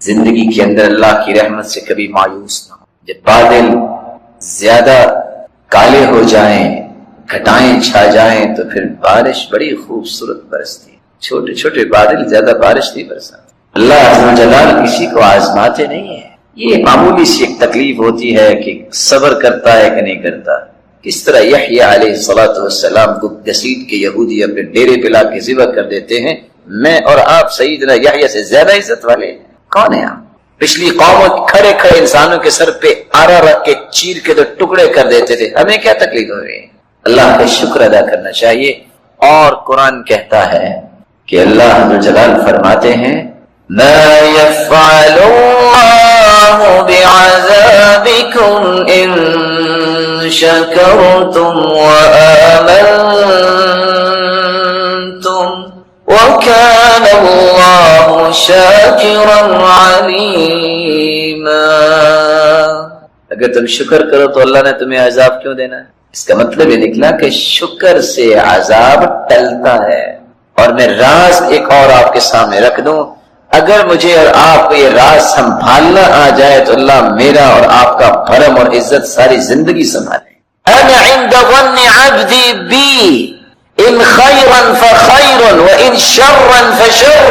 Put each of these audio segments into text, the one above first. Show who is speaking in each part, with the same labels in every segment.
Speaker 1: زندگی کے اندر اللہ کی رحمت سے کبھی مایوس نہ ہو. جب بادل زیادہ کالے ہو جائیں، گھٹائیں چھا جائیں، تو پھر بارش بڑی خوبصورت برستی ہے. چھوٹے چھوٹے بادل زیادہ بارش نہیں برساتے. اللہ عز و جلال کسی کو آزماتے نہیں ہے. یہ معمولی سی ایک تکلیف ہوتی ہے کہ صبر کرتا ہے کہ نہیں کرتا. کس طرح یحییٰ علیہ السلام کو گھسیٹ کے یہودی اپنے ڈیرے پہ لا کے ذبح کر دیتے ہیں. میں اور آپ سیدنا یحییٰ سے زیادہ عزت والے ہیں. کون ہیں آپ؟ پچھلی قوموں کھڑے کھڑے انسانوں کے سر پہ آرا رکھ کے چیر کے تو ٹکڑے کر دیتے تھے. ہمیں کیا تکلیف ہو رہی ہے؟ اللہ کا شکر ادا کرنا چاہیے. اور قرآن کہتا ہے کہ اللہ عز و جلال فرماتے ہیں ما يفعل الله بعذابكم إن شكرتم وآمنتم وكان الله شاكرا عليما. اگر تم شکر کرو تو اللہ نے تمہیں عذاب کیوں دینا ہے؟ اس کا مطلب یہ نکلا کہ شکر سے عذاب ٹلتا ہے. اور میں راز ایک اور آپ کے سامنے رکھ دوں، اگر مجھے اور آپ کو یہ راز سنبھالنا آ جائے تو اللہ میرا اور آپ کا بھرم اور عزت ساری زندگی سنبھالے. انا عند ظن عبدی بی ان خیرا فخیر وان شرا فشر.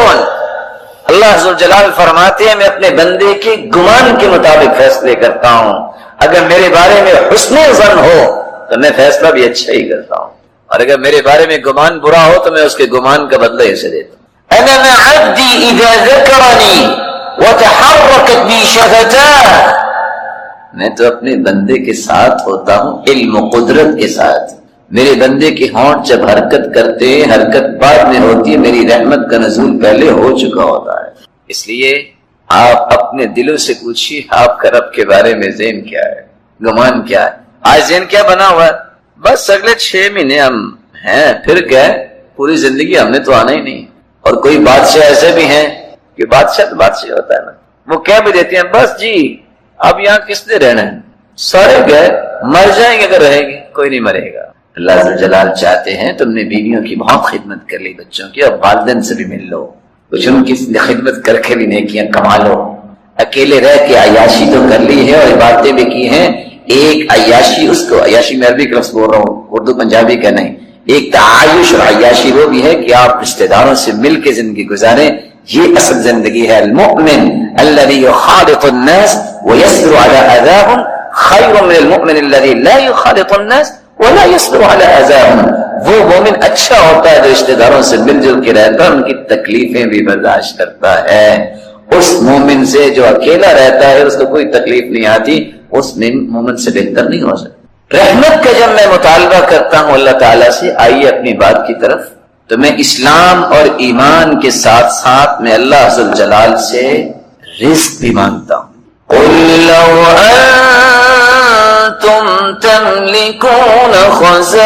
Speaker 1: اللہ عز و جلال فرماتے ہیں میں اپنے بندے کے گمان کے مطابق فیصلے کرتا ہوں. اگر میرے بارے میں حسن ظن ہو تو میں فیصلہ بھی اچھا ہی کرتا ہوں، اور اگر میرے بارے میں گمان برا ہو تو میں اس کے گمان کا بدلہ اسے دیتا ہوں. انا مع عبدی اذا ذکرنی وتحرکت بی شفتاه. میں تو اپنے بندے کے ساتھ ہوتا ہوں علم و قدرت کے ساتھ. میرے بندے کے ہونٹ جب حرکت کرتے ہیں، حرکت بعد میں ہوتی ہے، میری رحمت کا نزول پہلے ہو چکا ہوتا ہے. اس لیے آپ اپنے دلوں سے پوچھیے آپ کا رب کے بارے میں ذہن کیا ہے، گمان کیا ہے. آج ذہن کیا بنا ہوا ہے؟ بس اگلے 6 مہینے ہم ہیں، پھر گئے، پوری زندگی ہم نے تو آنا ہی نہیں. اور کوئی بادشاہ ایسے بھی ہیں کہ بادشاہ تو بادشاہ ہوتا ہے نا، وہ کہہ بھی دیتے ہیں بس جی اب یہاں کس نے رہنا ہے، سارے گئے، مر جائیں گے اگر رہیں گے، کوئی نہیں مرے گا. اللہ عز و جلال چاہتے ہیں تم نے بیویوں کی بہت خدمت کر لی، بچوں کی، اور والدین سے بھی مل لو، کچھ ان کی خدمت کر کے بھی نیکیاں کما لو. اکیلے رہ کے عیاشی تو کر لی ہے اور عبادتیں بھی کی ہیں. ایک عیاشی، اس کو عیاشی میں عربی کا لفظ بول رہا ہوں، اردو پنجابی کا نہیں. ایک تعایش اور عیاشی وہ بھی ہے کہ آپ رشتہ داروں سے مل کے زندگی گزاریں. یہ اصل زندگی ہے. المؤمن الذي يخالط الناس ويصبر على اذاهم خير من المؤمن الذي لا يخالط الناس ولا يصبر على اذاهم. وہ مومن اچھا ہوتا ہے جو رشتہ داروں سے مل جل کے رہتا ہے، ان کی تکلیفیں بھی برداشت کرتا ہے. اس مومن سے جو اکیلا رہتا ہے اس کو کوئی تکلیف نہیں آتی، اس مومن سے بہتر نہیں ہو سکتا. رحمت کا جب میں مطالبہ کرتا ہوں اللہ تعالیٰ سے، آئیے اپنی بات کی طرف، تو میں اسلام اور ایمان کے ساتھ ساتھ میں اللہ عز و جلال سے رزق بھی مانگتا ہوں. قُلْ لَوْ أَنْتُمْ تَمْلِكُونَ خَزَائِنَ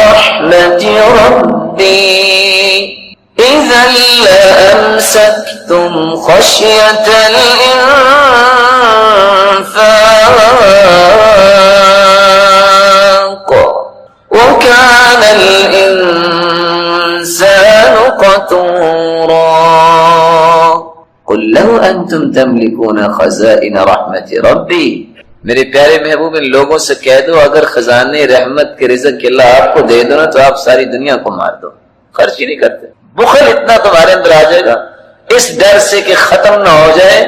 Speaker 1: رَحْمَةِ رَبِّي إِذًا لَأَمْسَكْتُمْ خَشْيَةَ الْإِنفَاقِ وَكَانَ الْإِنسَانُ قَتُورًا. قُلْ لَوْ أَنْتُمْ تَمْلِكُونَ خَزَائِنَ رَحْمَةِ رَبِّي. میرے پیارے محبوب ان لوگوں سے کہہ دو اگر خزانے رحمت کے رزق کے اللہ آپ کو دے دو نا تو آپ ساری دنیا کو مار دو. خرچ ہی نہیں کرتے. بخل اتنا تمہارے اندر آ جائے گا اس ڈر سے کہ ختم نہ ہو جائے،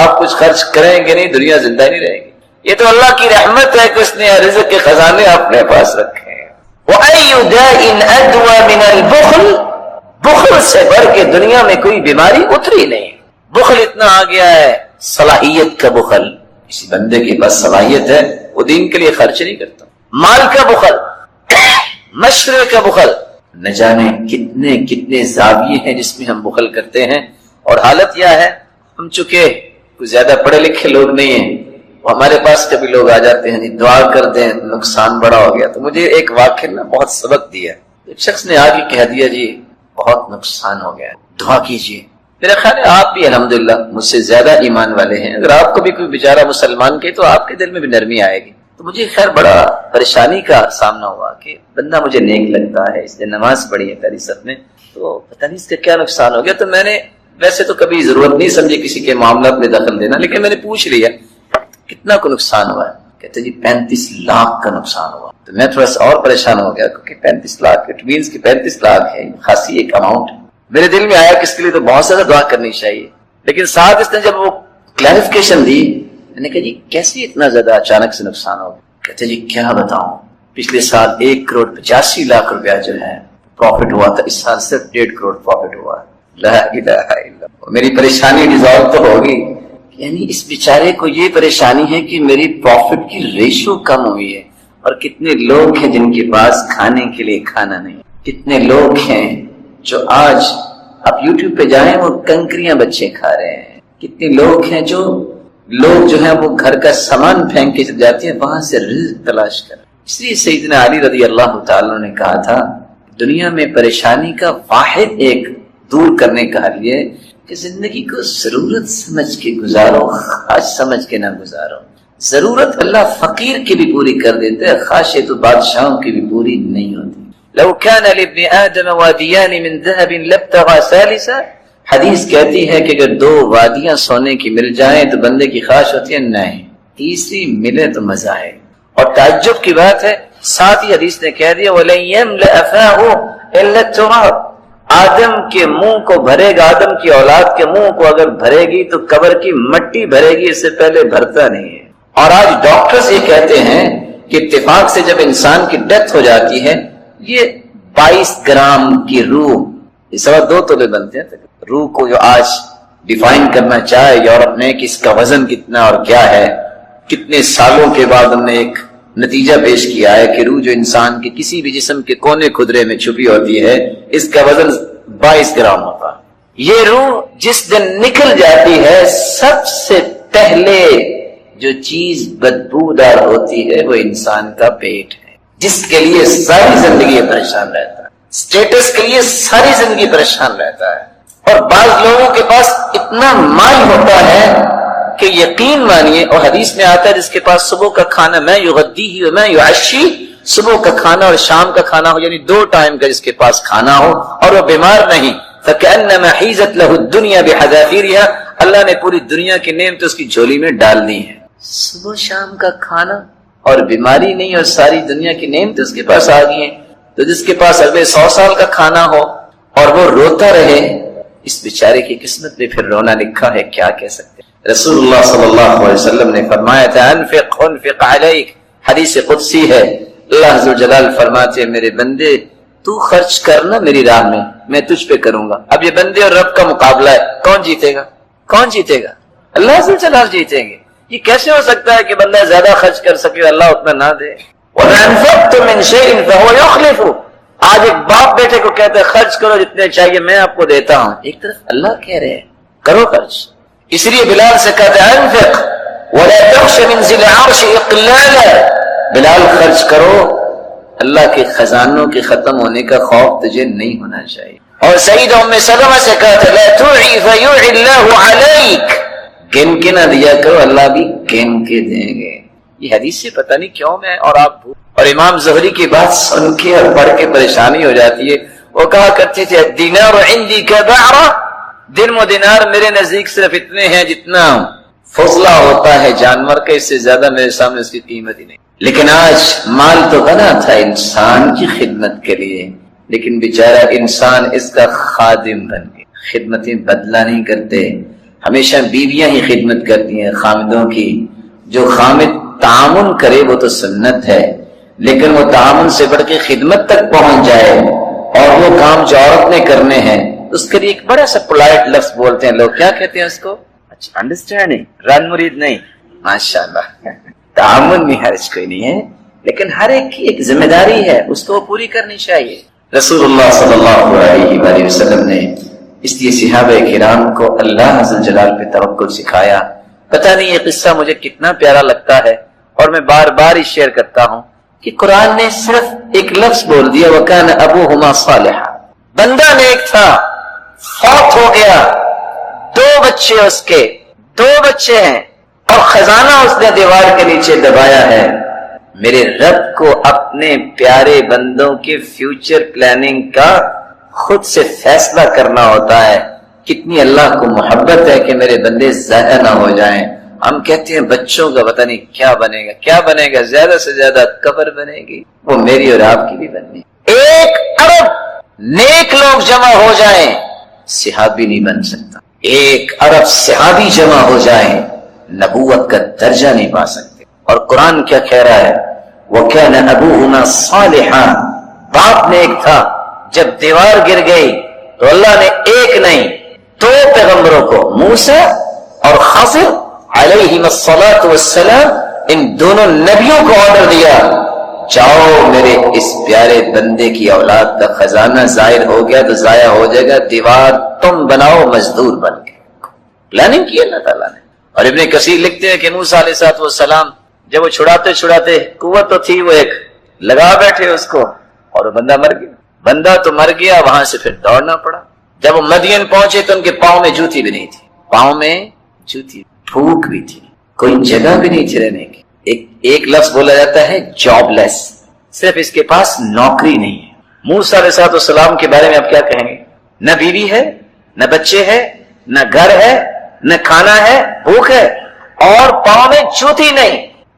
Speaker 1: آپ کچھ خرچ کریں گے نہیں، دنیا زندہ نہیں رہے گی. یہ تو اللہ کی رحمت ہے کہ اس نے رزق کے خزانے اپنے پاس رکھے ہیں. وَأَيُّ دَاءٍ أَدْوَى مِنَ الْبُخْلِ. بخل سے بڑھ کے دنیا میں کوئی بیماری اتری نہیں. بخل اتنا آ گیا ہے، صلاحیت کا بخل. کسی بندے کے پاس صلاحیت ہے وہ دین کے لیے خرچ نہیں کرتا. مال کا بخل، مشورے کا بخل، نہ جانے کتنے کتنے زاویے ہیں جس میں ہم بخل کرتے ہیں. اور حالت یہ ہے ہم چکے کوئی زیادہ پڑھے لکھے لوگ نہیں ہیں، ہمارے پاس کبھی لوگ آ جاتے ہیں دعا کر دیں نقصان بڑا ہو گیا. تو مجھے ایک واقعہ نے بہت سبق دیا. ایک شخص نے آگے کہہ دیا جی بہت نقصان ہو گیا، دعا کیجیے. میرا خیال ہے آپ بھی الحمدللہ مجھ سے زیادہ ایمان والے ہیں، اگر آپ کو بھی کوئی بیچارہ مسلمان کے تو آپ کے دل میں بھی نرمی آئے گی. تو مجھے خیر بڑا پریشانی کا سامنا ہوا کہ بندہ مجھے نیک لگتا ہے، اس نے نماز پڑھی ہے پہلی صف میں، تو پتہ نہیں اس کا کیا نقصان ہو گیا. تو میں نے ویسے تو کبھی ضرورت نہیں سمجھی کسی کے معاملات میں دخل دینا، لیکن میں نے پوچھ لیا کتنا کو نقصان ہوا ہے. کہتے جی 35 لاکھ کا نقصان ہوا. تو میں تھوڑا سا اور پریشان ہو گیا کیونکہ 35 لاکھ اٹ مینس کہ 35 لاکھ ہے، خاصی ایک اماؤنٹ. میرے دل میں آیا کہ اس کے لیے تو بہت زیادہ دعا کرنی چاہیے. لیکن ساتھ اس نے جب وہ کلیریفیکیشن دی، میں نے کہا جی کیسے اتنا زیادہ اچانک سے نقصان ہو گیا؟ کہتے جی کیا بتاؤں، پچھلے سال 1,85,00,000 روپیہ جو ہے پروفٹ ہوا تھا، اس سال صرف 1.5 کروڑ پروفٹ ہوا. لا الہ الا اللہ. میری پریشانی ڈیزالو تو ہوگی. یعنی اس بیچارے کو یہ پریشانی ہے کہ میری پروفٹ کی ریشو کم ہوئی ہے. اور کتنے لوگ ہیں جن کے پاس کھانے کے لیے کھانا نہیں. کتنے لوگ ہیں جو آج آپ یوٹیوب پہ جائیں وہ کنکریاں بچے کھا رہے ہیں. کتنے لوگ ہیں جو ہیں وہ گھر کا سامان پھینک کے جاتے ہیں وہاں سے رزق تلاش کر. اس لیے سیدنا علی رضی اللہ تعالیٰ نے کہا تھا دنیا میں پریشانی کا واحد ایک دور کرنے کا حل یہ کہ زندگی کو ضرورت سمجھ کے گزارو، خواہش سمجھ کے نہ گزارو. ضرورت اللہ فقیر کی بھی پوری کر دیتے ہیں، خواہشیں تو بادشاہوں کی بھی پوری نہیں ہوتی. لو كان لابن آدم وادیان من ذهب لابتغى ثالثا. حدیث کہتی ہے کہ اگر 2 وادیاں سونے کی مل جائیں تو بندے کی خواہش ہوتی ہے نہیں تیسری ملے تو مزہ آئے. اور تعجب کی بات ہے ساتھ ہی حدیث نے کہہ دیا وَلَن يَمْلَأَ فَاهُ إِلَّا التُّرَابُ. آدم کے منہ کو بھرے گا، آدم کی اولاد کے منہ کو اگر بھرے گی تو قبر کی مٹی بھرے گی، اس سے پہلے بھرتا نہیں ہے. اور آج ڈاکٹرز یہ کہتے ہیں کہ اتفاق سے جب انسان کی ڈیتھ ہو جاتی ہے یہ 22 گرام کی روح، یہ 2.25 تولے بنتے ہیں. روح کو جو آج ڈیفائن کرنا چاہے یورپ نے کہ اس کا وزن کتنا اور کیا ہے، کتنے سالوں کے بعد ہم نے ایک نتیجہ پیش کیا ہے کہ روح جو انسان کے کسی بھی جسم کے کونے خدرے میں چھپی ہوتی ہے اس کا وزن 22 گرام ہوتا ہے. یہ روح جس دن نکل جاتی ہے سب سے پہلے جو چیز بدبودار ہوتی ہے وہ انسان کا پیٹ ہے، جس کے لیے ساری زندگی پریشان رہتا ہے، سٹیٹس کے لیے ساری زندگی پریشان رہتا ہے. اور بعض لوگوں کے پاس اتنا مال ہوتا ہے کہ یقین مانیے، اور حدیث میں آتا ہے جس کے پاس صبح کا کھانا میں یغدی ہی میں یعشی، صبح کا کھانا اور شام کا کھانا ہو، یعنی 2 ٹائم کا جس کے پاس کھانا ہو اور وہ بیمار نہیں، فَكَأَنَّمَا حِيزَتْ لَهُ الدُّنْيَا بِحَذَافِيرِهَا. اللہ نے پوری دنیا کی نعمت اس کی جھولی میں ڈال دی ہے. صبح شام کا کھانا اور بیماری نہیں اور ساری دنیا کی نعمت اس کے پاس آ گئی ہیں. تو جس کے پاس اگلے 100 سال کا کھانا ہو اور وہ روتا رہے، اس بیچارے کی قسمت میں پھر رونا لکھا ہے، کیا کہہ سکتے ہیں. رسول اللہ صلی اللہ علیہ وسلم نے فرمایا تھا انفق علیک، حدیث قدسی ہے. اللہ عز و جلال فرماتے ہیں میرے بندے تو خرچ کرنا میری راہ میں تجھ پہ کروں گا. اب یہ بندے اور رب کا مقابلہ ہے، کون جیتے گا؟ کون جیتے گا؟ اللہ عز و جلال جیتیں گے. یہ کیسے ہو سکتا ہے کہ بندہ زیادہ خرچ کر سکے اللہ اتنا نہ دے؟ وَأَنفَقْتُ مِنْ شَيْءٍ فَهُوَ يُخْلِفُهُ. آج ایک باپ بیٹے کو کہتے ہیں خرچ کرو جتنے چاہیے میں آپ کو دیتا ہوں، ایک طرف اللہ کہہ رہے ہیں کرو خرچ. اس لیے بلال سے کہتے ہیں انفق ولا تخش من ذی العرش اقلالا. بلال خرچ کرو، اللہ کے خزانوں کے ختم ہونے کا خوف تجھے نہیں ہونا چاہیے. اور سیدہ ام سلمہ سے کہتے ہیں لا تعی فیعی اللہ علیک. گن کے نہ دیا کرو اللہ بھی گن کے دیں گے. یہ حدیث سے پتہ نہیں کیوں میں اور آپ اور امام زہری کی بات سن کے اور پڑھ کے پریشانی ہو جاتی ہے. وہ کہا کرتے تھے الدینار عندی کبعرہ، درم و دینار میرے نزدیک صرف اتنے ہیں جتنا فضلہ ہوتا ہے جانور کا، اس سے زیادہ میرے سامنے اس کی قیمت ہی نہیں. لیکن آج مال تو بنا تھا انسان کی خدمت کے لیے، لیکن بیچارہ انسان اس کا خادم بن گیا. خدمتیں بدلہ نہیں کرتے، ہمیشہ بیویاں ہی خدمت کرتی ہیں خامدوں کی. جو خامد تعاون کرے وہ تو سنت ہے، لیکن وہ تعاون سے بڑھ کے خدمت تک پہنچ جائے اور وہ کام جو عورت نے کرنے ہیں اس کے لیے ایک بڑا سا پولائٹ لفظ بولتے ہیں لوگ، کیا کہتے ہیں اس کو؟ اچھا انڈرسٹینڈنگ، رن مرید نہیں، ماشاءاللہ. تعاون میں حرج کوئی نہیں ہے، لیکن ہر ایک کی ایک ذمہ داری ہے، اس کو پوری کرنی چاہیے. رسول اللہ صلی اللہ علیہ وآلہ وسلم نے اس لیے صحابہ کرام کو اللہ عز و جلال پہ توکل سکھایا. پتہ نہیں یہ قصہ مجھے کتنا پیارا لگتا ہے اور میں بار بار ہی شیئر کرتا ہوں کہ قرآن نے صرف ایک لفظ بول دیا وَكَانَ أَبُوهُمَا صَالِحًا. بندہ نیک تھا، فوت ہو گیا، 2 بچے اس کے 2 بچے ہیں اور خزانہ اس نے دیوار کے نیچے دبایا ہے. میرے رب کو اپنے پیارے بندوں کے فیوچر پلاننگ کا خود سے فیصلہ کرنا ہوتا ہے. کتنی اللہ کو محبت ہے کہ میرے بندے ضائع نہ ہو جائیں. ہم کہتے ہیں بچوں کا پتہ نہیں کیا بنے گا، کیا بنے گا، زیادہ سے زیادہ قبر بنے گی. وہ میری اور آپ کی بھی بننی. 1 ارب نیک لوگ جمع ہو جائیں صحابی نہیں بن سکتا. 1 ارب صحابی جمع ہو جائیں نبوت کا درجہ نہیں پا سکتے. اور قرآن کیا کہہ رہا ہے؟ وَكَانَ أَبُوهُمَا صَالِحًا. باپ نیک تھا. جب دیوار گر گئی تو اللہ نے ایک نہیں 2 پیغمبروں کو، موسیٰ اور خضر علیہم الصلاۃ والسلام، ان دونوں نبیوں کو آرڈر دیا، جاؤ میرے اس پیارے بندے کی اولاد کا خزانہ ظاہر ہو گیا تو ضائع ہو جائے گا، دیوار تم بناؤ مزدور بن کے. پلاننگ کی اللہ تعالیٰ نے. اور ابن کثیر لکھتے ہیں کہ موسیٰ علیہ السلام جب وہ چھڑاتے قوت تو تھی، وہ ایک لگا بیٹھے اس کو اور وہ بندہ مر گیا. بندہ تو مر گیا، وہاں سے پھر دوڑنا پڑا. جب وہ مدین پہنچے تو ان کے پاؤں میں جوتی بھی نہیں تھی، پاؤں میں جوتی، بھوک بھی تھی، کوئی جگہ بھی نہیں تھی رہنے کی. ایک لفظ بولا جاتا ہے جاب لیس، صرف اس کے پاس نوکری نہیں ہے. موسیٰ علیہ السلام کے بارے میں آپ کیا کہیں گے؟ نہ بیوی ہے، نہ بچے ہے، نہ گھر ہے، نہ کھانا ہے، بھوک ہے، اور پاؤں میں جوتی نہیں.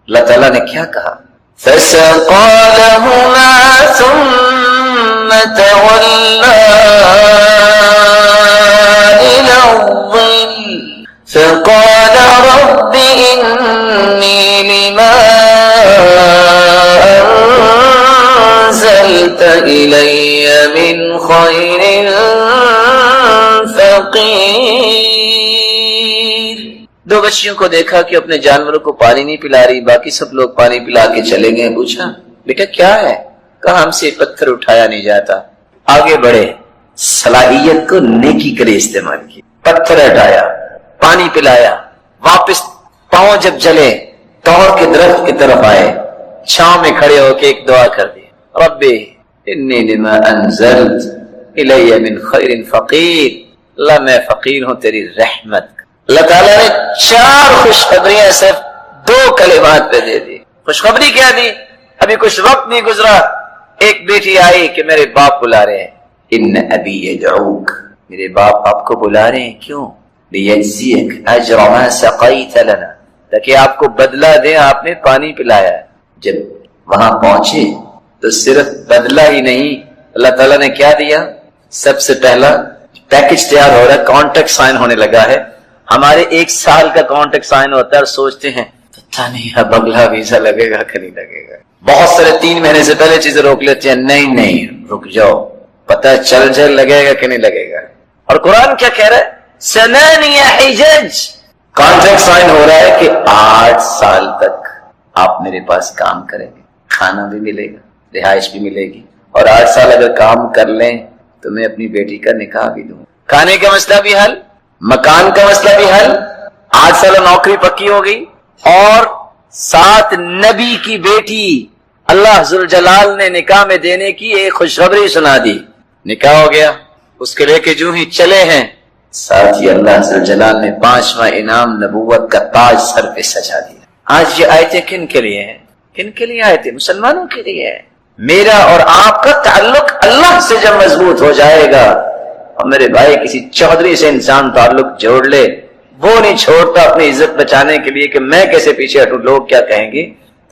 Speaker 1: اللہ تعالیٰ نے کیا کہا؟ فَسَقَى لَهُمَا ثُمَّ تَوَلَّى إِلَى الظِّلِّ فَقَالَ رَبِّ إِنِّي لِمَا أَنزَلْتَ إِلَيَّ مِنْ خَيْرٍ فَقِيرٌ. 2 بچیوں کو دیکھا کہ اپنے جانوروں کو پانی نہیں پلا رہی، باقی سب لوگ پانی پلا کے چلے گئے. پوچھا بیٹا کیا ہے؟ کہا ہم سے پتھر اٹھایا نہیں جاتا. آگے بڑھے، صلاحیت کو نیکی کے لیے استعمال کی. پتھر ہٹایا، پانی پلایا، واپس پاؤں جب جلے توڑ کے درخت کی طرف آئے، چھاؤں میں کھڑے ہو کے ایک دعا کر دی، ربی انی لما انزلت الی من خیر فقیر. اللہ میں فقیر ہوں تیری رحمت. اللہ تعالیٰ نے 4 خوشخبریاں صرف 2 کلمات پہ دے دی. خوشخبری کیا دی؟ ابھی کچھ وقت نہیں گزرا، ایک بیٹی آئی کہ میرے باپ بلا رہے ہیں. ان ابی یدعوک، میرے باپ آپ کو بلا رہے ہیں. کیوں؟ لیجزیک اجر ما سقیت لنا، تاکہ آپ کو بدلہ دیں، آپ نے پانی پلایا. جب وہاں پہنچے تو صرف بدلہ ہی نہیں، اللہ تعالیٰ نے کیا دیا؟ سب سے پہلا پیکج تیار ہو رہا ہے، کانٹریکٹ سائن ہونے لگا ہے. ہمارے 1 سال کا کانٹریکٹ سائن ہوتا ہے اور سوچتے ہیں پتہ نہیں اب اگلا ویزا لگے گا کہ نہیں لگے گا. بہت سارے 3 مہینے سے پہلے چیزیں روک لیتے ہیں. نہیں رک جاؤ، پتہ چل لگے گا کہ نہیں لگے گا. اور قرآن کیا کہہ رہا ہے؟ 8 حجج. کانٹریکٹ سائن ہو رہا ہے کہ 8 سال تک آپ میرے پاس کام کریں گے، کھانا بھی ملے گا، رہائش بھی ملے گی، اور 8 سال اگر کام کر لیں تو میں اپنی بیٹی کا نکاح بھی دوں. کھانے کا مسئلہ بھی حل، مکان کا مسئلہ بھی حل، 8 سال نوکری پکی ہو گئی، اور ساتھ نبی کی بیٹی اللہ ذوالجلال نے نکاح میں دینے کی ایک خوشخبری سنا دی. نکاح ہو گیا. اس کے لے کے جو ہی چلے ہیں، ساتھ ہی اللہ ذوالجلال نے 5واں انعام نبوت کا تاج سر پہ سجا دیا. آج یہ آیتیں کن کے لیے ہیں؟ کن کے لیے آیتیں؟ مسلمانوں کے لیے ہے. میرا اور آپ کا تعلق اللہ سے جب مضبوط ہو جائے گا، اور میرے بھائی کسی چودھری سے انسان تعلق جوڑ لے، وہ نہیں چھوڑتا اپنی عزت بچانے کے لیے کہ میں کیسے پیچھے ہٹوں، لوگ کیا کہیں گے.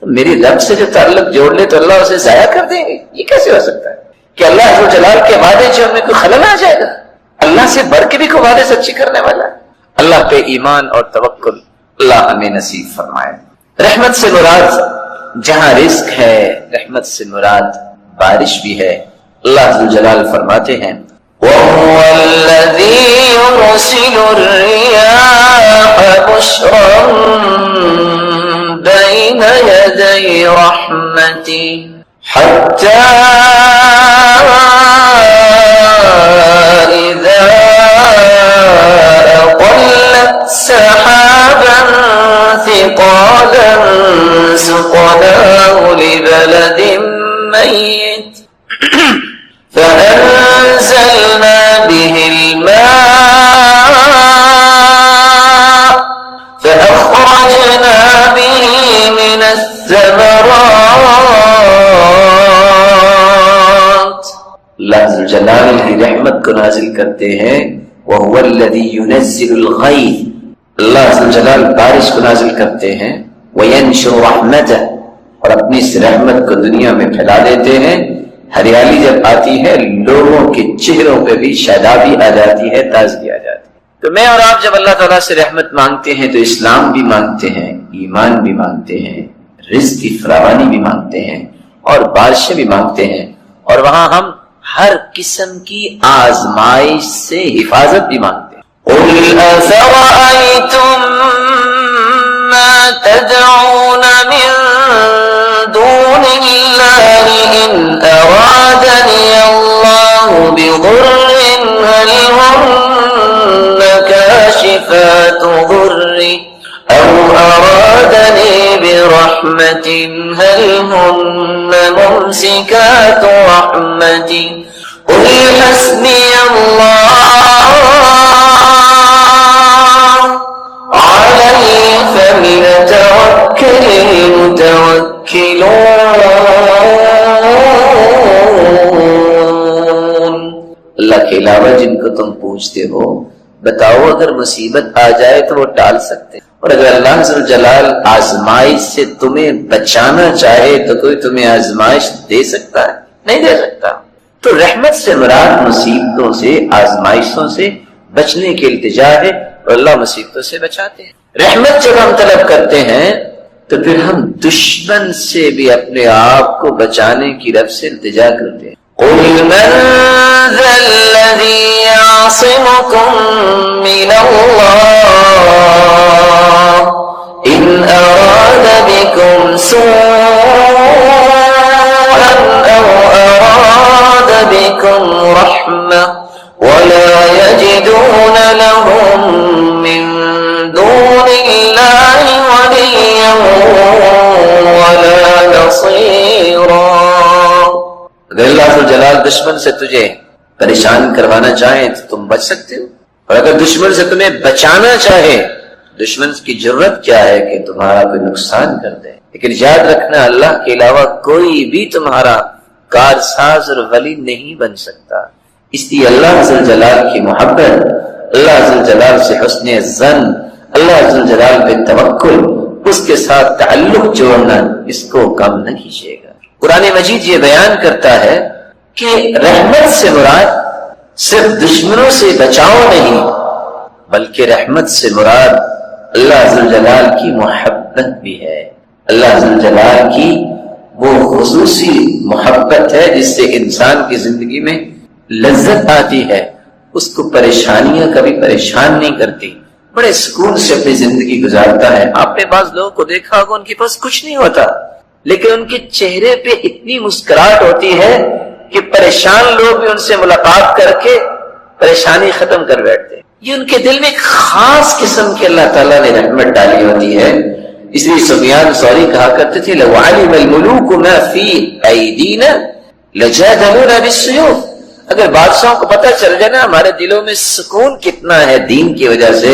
Speaker 1: تو میری رب سے جو تعلق جوڑ لے تو اللہ اسے ضائع کر دیں گے. یہ کیسے ہو سکتا ہے کہ اللہ جلال کے وعدے جو ہمیں کوئی خلل آ جائے گا؟ اللہ سے بڑھ کے بھی کوئی وعدے سچی کرنے والا. اللہ پہ ایمان اور توکل اللہ ہمیں نصیب فرمائے. رحمت سے مراد جہاں رزق ہے، رحمت سے مراد بارش بھی ہے. اللہ جلال فرماتے ہیں وَهُوَ الَّذِي يُرْسِلُ الرِّيَاحَ بُشْرًا بَيْنَ يَدَيْ رَحْمَتِهِ حَتَّى إِذَا أَقَلَّتْ سَحَابًا ثِقَالًا سُقْنَاهُ لِبَلَدٍ مَّيِّتٍ فأنزلنا به الماء فأخرجنا به من الثمرات. اللہ جلال کی رحمت کو نازل کرتے ہیں وَهُوَ الَّذِي يُنَزِّلُ الْغَيْثَ، اللہ عز و جلال بارش کو نازل کرتے ہیں، وَيَنشُرُ رَحْمَتَهُ، اور اپنی اس رحمت کو دنیا میں پھیلا دیتے ہیں۔ ہریالی جب آتی ہے لوگوں کے چہروں پہ بھی شادابی آ جاتی ہے، تازگی آ جاتی ہے۔ تو میں اور آپ جب اللہ تعالیٰ سے رحمت مانگتے ہیں تو اسلام بھی مانگتے ہیں، ایمان بھی مانگتے ہیں، رزق کی فراوانی بھی مانگتے ہیں اور بارشیں بھی مانگتے ہیں، اور وہاں ہم ہر قسم کی آزمائش سے حفاظت بھی مانگتے ہیں۔ قُلْ أَفَرَأَيْتُم مَّا تَدْعُونَ مِن دُونِ اللَّهِ إِنْ أَرَادَنِيَ اللَّهُ بِضُرٍّ هَلْ هُنَّ كَاشِفَاتُ ضُرِّهِ أَوْ أَرَادَنِي بِرَحْمَةٍ هَلْ هُنَّ مُمْسِكَاتُ رَحْمَتِهِ قُلْ حَسْبِيَ اللَّهُ عَلَيْهِ فَلْيَتَوَكَّلِ الْمُتَوَكِّلُونَ۔ اللہ کے علاوہ جن کو تم پوچھتے ہو بتاؤ اگر مصیبت آ جائے تو وہ ٹال سکتے ہیں، اور اگر اللہ عز و جلال آزمائش سے تمہیں بچانا چاہے تو کوئی تمہیں آزمائش دے سکتا ہے؟ نہیں دے سکتا۔ تو رحمت سے مراد مصیبتوں سے، آزمائشوں سے بچنے کی التجا ہے، اور اللہ مصیبتوں سے بچاتے ہیں۔ رحمت جب ہم طلب کرتے ہیں تو پھر ہم دشمن سے بھی اپنے آپ کو بچانے کی رب سے التجا کرتے ہیں۔ قُلْ مَنْ ذَا الَّذِي يَعْصِمُكُم مِّنَ اللَّهِ إِنْ أَرَادَ بِكُمْ سُوءًا أَوْ أَرَادَ بِكُمْ رَحْمَةً وَلَا يَجِدُونَ لَهُم مِّن دُونِ اللَّهِ وَلِيًّا وَلَا نَصِيرًا۔ اگر اللہ جلال دشمن سے تجھے پریشان کروانا چاہے تو تم بچ سکتے ہو، اور اگر دشمن سے تمہیں بچانا چاہے، دشمن کی ضرورت کیا ہے کہ تمہارا کوئی نقصان کر دے، لیکن یاد رکھنا اللہ کے علاوہ کوئی بھی تمہارا کارساز اور ولی نہیں بن سکتا۔ اس لیے اللہ عز و جلال کی محبت، اللہ عز و جلال سے حسن ظن، اللہ عز و جلال پہ توکل، اس کے ساتھ تعلق جوڑنا اس کو کم نہ کیجیے گا۔ قرآن مجید یہ بیان کرتا ہے کہ رحمت سے مراد صرف دشمنوں سے بچاؤ نہیں، بلکہ رحمت سے مراد اللہ عز و جلال کی محبت بھی ہے۔ اللہ عز و جلال کی وہ خصوصی محبت ہے جس سے انسان کی زندگی میں لذت آتی ہے، اس کو پریشانیاں کبھی پریشان نہیں کرتی، بڑے سکون سے اپنی زندگی گزارتا ہے۔ آپ نے بعض لوگوں کو دیکھا ہوگا ان کے پاس کچھ نہیں ہوتا، لیکن ان کے چہرے پہ اتنی مسکراہٹ ہوتی ہے کہ پریشان لوگ بھی ان سے ملاقات کر کے پریشانی ختم کر بیٹھتے ہیں۔ یہ ان کے دل میں ایک خاص قسم کی اللہ تعالیٰ نے رحمت ڈالی ہوتی ہے۔ اس لیے سفیان ثوری کہا کرتے تھے لو علم الملوک ما فی ایدینا لجادلونا بالسیوف، اگر بادشاہوں کو پتہ چل جائے نا ہمارے دلوں میں سکون کتنا ہے دین کی وجہ سے،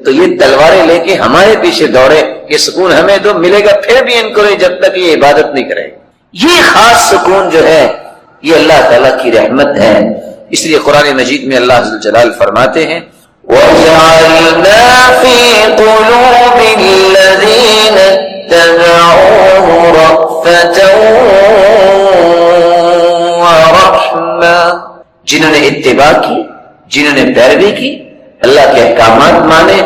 Speaker 1: تو یہ تلواریں لے کے ہمارے پیچھے دوڑے کہ سکون ہمیں دو، ملے گا پھر بھی ان کو نہیں جب تک یہ عبادت نہیں کرے۔ یہ خاص سکون جو ہے یہ اللہ تعالیٰ کی رحمت ہے۔ اس لیے قرآن مجید میں اللہ عز و جلال فرماتے ہیں وَجَعَلْنَا فِي قُلُوبِ الَّذِينَ اتَّبَعُوهُ رَأْفَةً وَرَحْمَةً، جنہوں نے اتباع کی، جنہوں نے پیروی کی، اللہ کے احکامات مانے،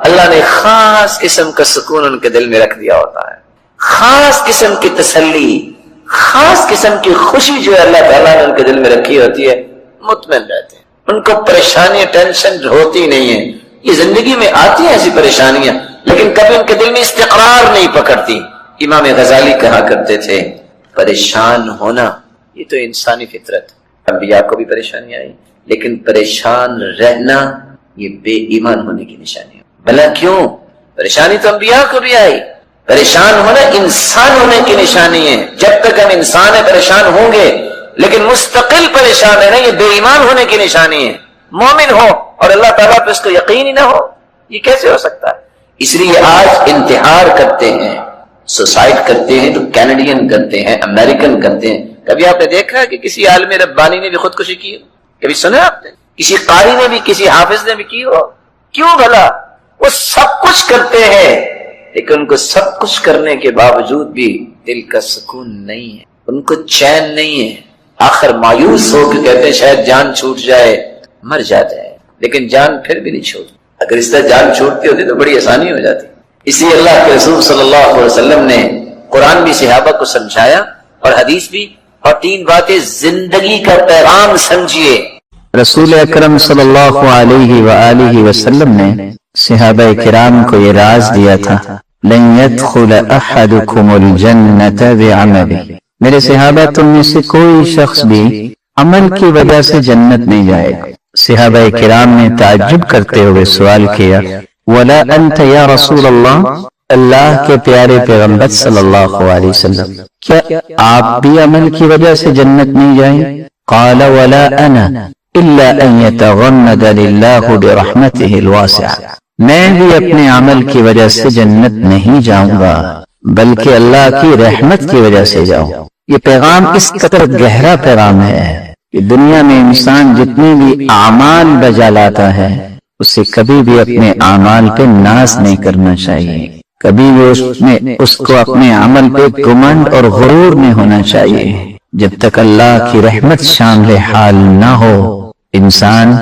Speaker 1: اللہ نے خاص قسم کا سکون ان کے دل میں رکھ دیا ہوتا ہے، خاص قسم کی تسلی، خاص قسم کی خوشی جو ہے اللہ تعالیٰ نے ان کے دل میں رکھی ہوتی ہے، مطمئن رہتے ہیں، ان کو پریشانی ٹینشن ہوتی نہیں ہے۔ یہ زندگی میں آتی ہیں ایسی پریشانیاں لیکن کبھی ان کے دل میں استقرار نہیں پکڑتی۔ امام غزالی کہا کرتے تھے پریشان ہونا یہ تو انسانی فطرت، انبیاء کو بھی پریشانی آئی، لیکن پریشان رہنا یہ بے ایمان ہونے کی نشانی ہے۔ بھلا کیوں؟ پریشانی تو انبیاء کو بھی آئی، پریشان ہونا انسان ہونے کی نشانی ہے۔ جب تک ہم انسان ہیں پریشان ہوں گے، لیکن مستقل پریشان ہے نا یہ بے ایمان ہونے کی نشانی ہے۔ مومن ہو اور اللہ تعالیٰ پہ اس کو یقین ہی نہ ہو، یہ کیسے ہو سکتا ہے؟ اس لیے آج انتحار کرتے ہیں، سوسائڈ کرتے ہیں تو کینیڈین کرتے ہیں، امریکن کرتے ہیں۔ کبھی آپ نے دیکھا کہ کسی عالم ربانی نے بھی خودکشی کی؟ کبھی سنا آپ نے؟ کسی قاری نے بھی کسی حافظ نے بھی کی ہو؟ کیوں بھلا؟ وہ سب کچھ کرتے ہیں لیکن ان کو سب کچھ کرنے کے باوجود بھی دل کا سکون نہیں ہے، ان کو چین نہیں ہے، آخر مایوس ہو کے کہتے ہیں شاید جان چھوٹ جائے، مر جاتا ہے، لیکن جان پھر بھی نہیں چھوٹتی۔ اگر اس طرح جان چھوٹتی ہوتی تو بڑی آسانی ہو جاتی۔ اسی اللہ کے رسول صلی اللہ علیہ وسلم نے قرآن بھی صحابہ کو سمجھایا اور حدیث بھی، اور 3 باتیں زندگی کا پیغام سمجھیے۔
Speaker 2: رسول اکرم صلی اللہ علیہ وآلہ وسلم نے صحابہ کرام کو یہ راز دیا تھا، لن يدخل احدکم الجنۃ بعملہ، میرے صحابہ تم میں سے کوئی شخص بھی عمل کی وجہ سے جنت نہیں جائے گا۔ صحابہ کرام نے تعجب کرتے ہوئے سوال کیا، ولا انت یا رسول اللہ، اللہ کے پیارے پیغمبر صلی اللہ علیہ وسلم، کیا آپ بھی عمل کی وجہ سے جنت نہیں جائیں؟ قال ولا انا الا ان يتغمدني الله برحمته الواسعة، میں بھی اپنے عمل کی وجہ سے جنت نہیں جاؤں گا بلکہ اللہ کی رحمت کی وجہ سے جاؤں۔ یہ پیغام اس قدر گہرا پیغام ہے کہ دنیا میں انسان جتنے بھی اعمال بجا لاتا ہے اسے کبھی بھی اپنے اعمال پہ ناز نہیں کرنا چاہیے، کبھی بھی اس کو اپنے عمل پہ گمنڈ اور غرور نہیں ہونا چاہیے۔ جب تک اللہ کی رحمت شامل حال نہ ہو انسان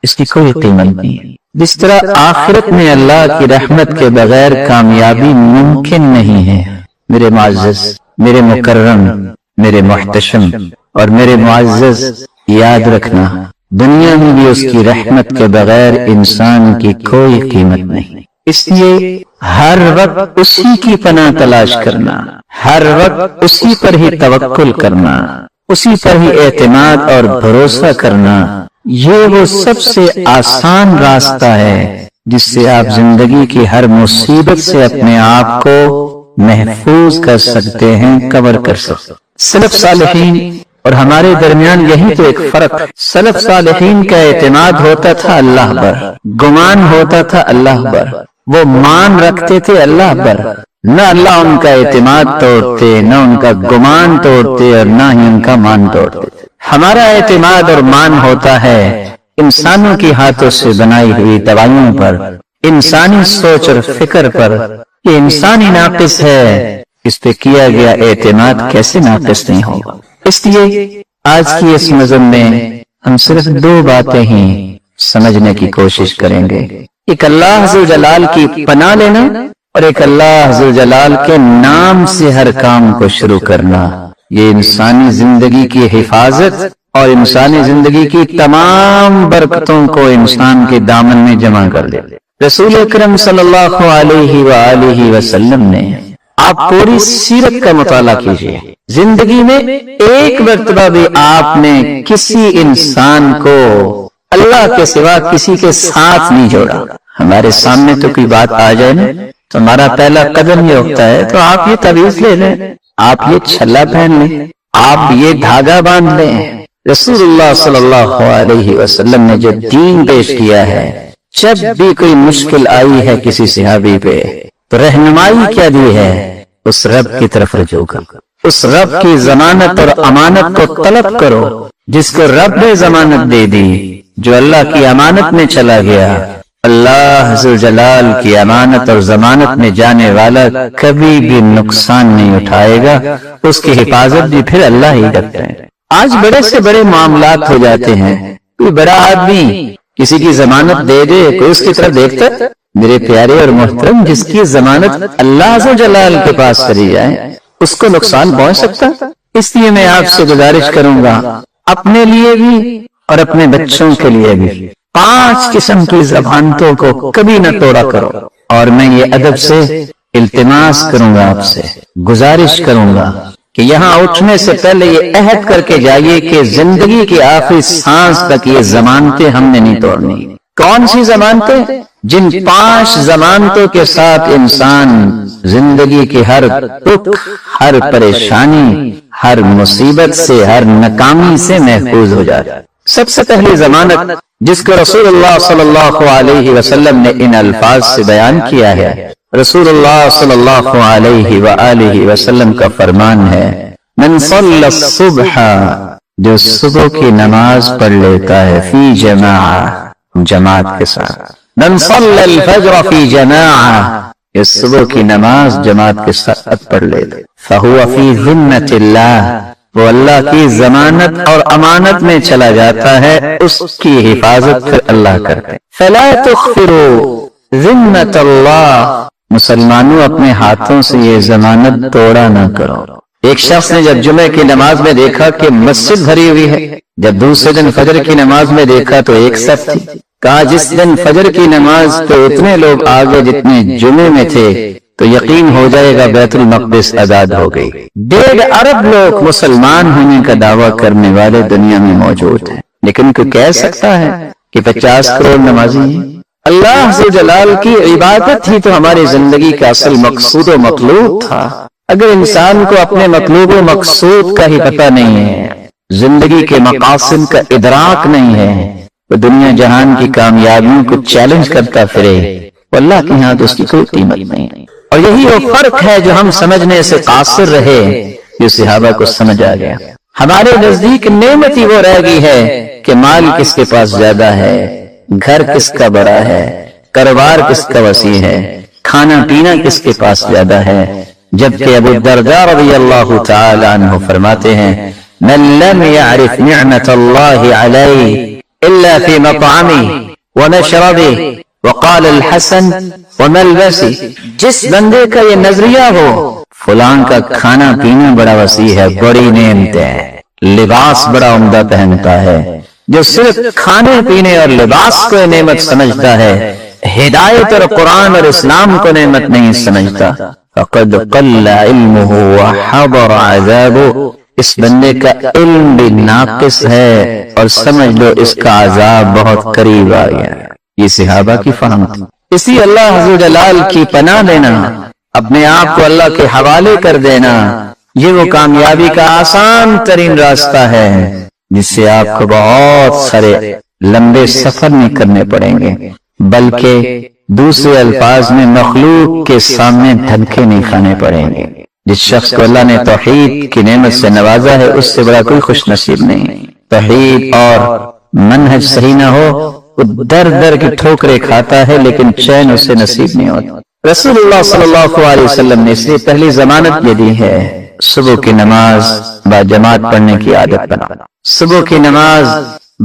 Speaker 2: اس کی کوئی قیمت نہیں ہے۔ جس طرح آخرت میں اللہ کی رحمت کے بغیر کامیابی ممکن نہیں ہے۔ میرے معزز، میرے مکرم، میرے محتشم اور میرے معزز، یاد رکھنا دنیا میں بھی اس کی رحمت کے بغیر انسان کی کوئی قیمت نہیں۔ اس لیے ہر وقت اسی کی پناہ تلاش کرنا، ہر وقت اسی پر ہی توکل کرنا، اسی پر ہی اعتماد اور بھروسہ کرنا، یہ وہ سب سے آسان راستہ ہے جس سے آپ زندگی کی ہر مصیبت سے اپنے آپ کو محفوظ کر سکتے ہیں، کور کر سکتے۔ سلف صالحین اور ہمارے درمیان یہی تو ایک فرق ہے۔ سلف صالحین کا اعتماد ہوتا تھا اللہ پر، گمان ہوتا تھا اللہ پر، وہ مان رکھتے تھے اللہ پر، نہ اللہ ان کا اعتماد توڑتے، نہ ان کا گمان توڑتے اور نہ ہی ان کا مان توڑتے۔ ہمارا اعتماد اور مان ہوتا ہے انسانوں کی ہاتھوں سے بنائی ہوئی دوائیوں پر، انسانی سوچ اور فکر پر۔ یہ انسانی ناقص ہے، اس پہ کیا گیا اعتماد کیسے ناقص نہیں ہوگا؟ اس لیے آج کی اس نظم میں ہم صرف 2 باتیں ہی سمجھنے کی کوشش کریں گے، ایک اللہ ذوالجلال کی پناہ لینا اور ایک اللہ ذوالجلال کے نام سے ہر کام کو شروع کرنا۔ یہ انسانی زندگی کی حفاظت اور انسانی زندگی کی تمام برکتوں کو انسان کے دامن میں جمع کر دے۔ رسول اکرم صلی اللہ علیہ وآلہ وسلم نے، آپ پوری سیرت کا مطالعہ کیجئے، زندگی میں ایک مرتبہ بھی آپ نے کسی انسان کو اللہ کے سوا کسی کے ساتھ نہیں جوڑا۔ ہمارے سامنے تو کوئی بات آ جائے نا تو ہمارا پہلا قدم یہ ہوتا ہے تو آپ یہ تعویذ لے لیں، آپ یہ چھلا پہن لیں، آپ یہ دھاگا باندھ لیں۔ رسول اللہ صلی اللہ علیہ وسلم نے جو دین پیش کیا ہے، جب بھی کوئی مشکل آئی ہے کسی صحابی پہ تو رہنمائی کیا دی ہے؟ اس رب کی طرف رجوع کرو، اس رب کی ضمانت اور امانت کو طلب کرو جس کو رب نے ضمانت دے دی۔ جو اللہ کی امانت میں چلا گیا، اللہ ذوالجلال کی امانت اور ضمانت میں جانے والا کبھی بھی نقصان نہیں اٹھائے گا، اس کی حفاظت بھی پھر اللہ ہی کرتے ہیں۔ آج بڑے سے بڑے معاملات ہو جاتے ہیں، کوئی بڑا آدمی کسی کی ضمانت دے دے، کوئی اس کی طرف دیکھتا ہے؟ میرے پیارے اور محترم، جس کی ضمانت اللہ ذوالجلال کے پاس چلی جائے اس کو نقصان پہنچ سکتا۔ اس لیے میں آپ سے گزارش کروں گا، اپنے لیے بھی اور اپنے بچوں کے لیے بھی 5 قسم کی ضمانتوں کو کبھی نہ توڑا کرو۔ اور میں یہ ادب سے التماس کروں گا، آپ سے گزارش کروں گا کہ یہاں اٹھنے سے پہلے یہ عہد کر کے جائیے کہ زندگی کی آخری سانس تک یہ ضمانتیں ہم نے نہیں توڑنی۔ کون سی ضمانتیں؟ جن 5 ضمانتوں کے ساتھ انسان زندگی کی ہر دکھ، ہر پریشانی، ہر مصیبت سے، ہر ناکامی سے محفوظ ہو جائے۔ سب سے پہلی ضمانت جس کو رسول اللہ صلی اللہ علیہ وسلم نے ان الفاظ سے بیان کیا ہے، رسول اللہ صلی اللہ علیہ وآلہ وسلم کا فرمان ہے، من صلی الصبح جو صبح کی نماز پڑھ لیتا ہے فی جماعہ جماعت کے ساتھ، من صلی الفجر فی جماعہ، یہ صبح کی نماز جماعت کے ساتھ پڑھ لیتا، فہو فی ذمۃ اللہ، وہ اللہ کی ضمانت اور امانت میں چلا جاتا ہے، اس کی حفاظت پھر اللہ کرتے۔ فلا تخفروا ذمۃ اللہ، مسلمانوں اپنے ہاتھوں سے یہ ضمانت توڑا نہ کرو۔ ایک شخص نے جب جمعے کی نماز میں دیکھا کہ مسجد بھری ہوئی ہے، جب دوسرے دن فجر کی نماز میں دیکھا تو ایک صف تھی، کہا جس دن فجر کی نماز تو اتنے لوگ آگے جتنے جمعے میں تھے تو یقین ہو جائے گا بیت المقدس آزاد ہو گئی۔ 1.5 ارب لوگ مسلمان ہونے کا دعویٰ کرنے والے دنیا میں موجود ہیں، لیکن کوئی کہہ سکتا ہے کہ 50 کروڑ نمازی ہیں؟ اللہ عز و جلال کی عبادت ہی تو ہماری زندگی کا اصل مقصود و مطلوب تھا۔ اگر انسان کو اپنے مطلوب و مقصود کا ہی پتہ نہیں ہے، زندگی کے مقاصد کا ادراک نہیں ہے، وہ دنیا جہان کی کامیابیوں کو چیلنج کرتا پھرے، اللہ کے ہاں تو اس کی کوئی قیمت نہیں۔ اور یہی وہ فرق ہے جو ہم سمجھنے سے قاصر رہے، جو صحابہ کو سمجھ آ گیا۔ ہمارے نزدیک نعمت ہی وہ رہ گئی ہے کہ مال کس کے پاس زیادہ ہے، گھر کس کا بڑا ہے، کاروبار کس کا وسیع ہے، کھانا پینا کس کے پاس زیادہ ہے، جبکہ ابو الدرداء رضی اللہ تعالی عنہ فرماتے ہیں من لم يعرف نعمت اللہ علیہ الا فی مطعمہ ومشربہ وقال الحسن وملبسہ، جس بندے کا یہ نظریہ ہو فلاں کا کھانا پینا بڑا وسیع ہے، بڑی نعمت ہے، لباس بڑا عمدہ پہنتا ہے، جو صرف کھانے پینے اور لباس کو نعمت سمجھتا ہے، ہدایت اور قرآن اور اسلام کو نعمت نہیں سمجھتا، فقد قل علمہ وحضر عذابہ، اس بندے کا علم بھی ناقص ہے اور سمجھ لو اس کا عذاب بہت قریب آ گیا۔ یہ صحابہ کی فہم تھی۔ اسی اللہ عز و جلال کی پناہ لینا، اپنے آپ کو اللہ کے حوالے کر دینا، یہ وہ کامیابی کا آسان ترین راستہ ہے جس سے آپ کو بہت سارے لمبے سفر نہیں کرنے پڑیں گے، بلکہ دوسرے الفاظ میں مخلوق کے سامنے دھکے نہیں کھانے پڑیں گے۔ جس شخص کو اللہ نے توحید کی نعمت سے نوازا ہے اس سے بڑا کوئی خوش نصیب نہیں۔ توحید اور منہج صحیح نہ ہو وہ در در کی ٹھوکریں کھاتا ہے لیکن چین اسے نصیب نہیں ہوتا۔ رسول اللہ صلی اللہ علیہ وسلم نے اس لیے پہلی ضمانت یہ دی ہے صبح کی نماز با جماعت پڑھنے کی عادت بنا۔ صبح کی نماز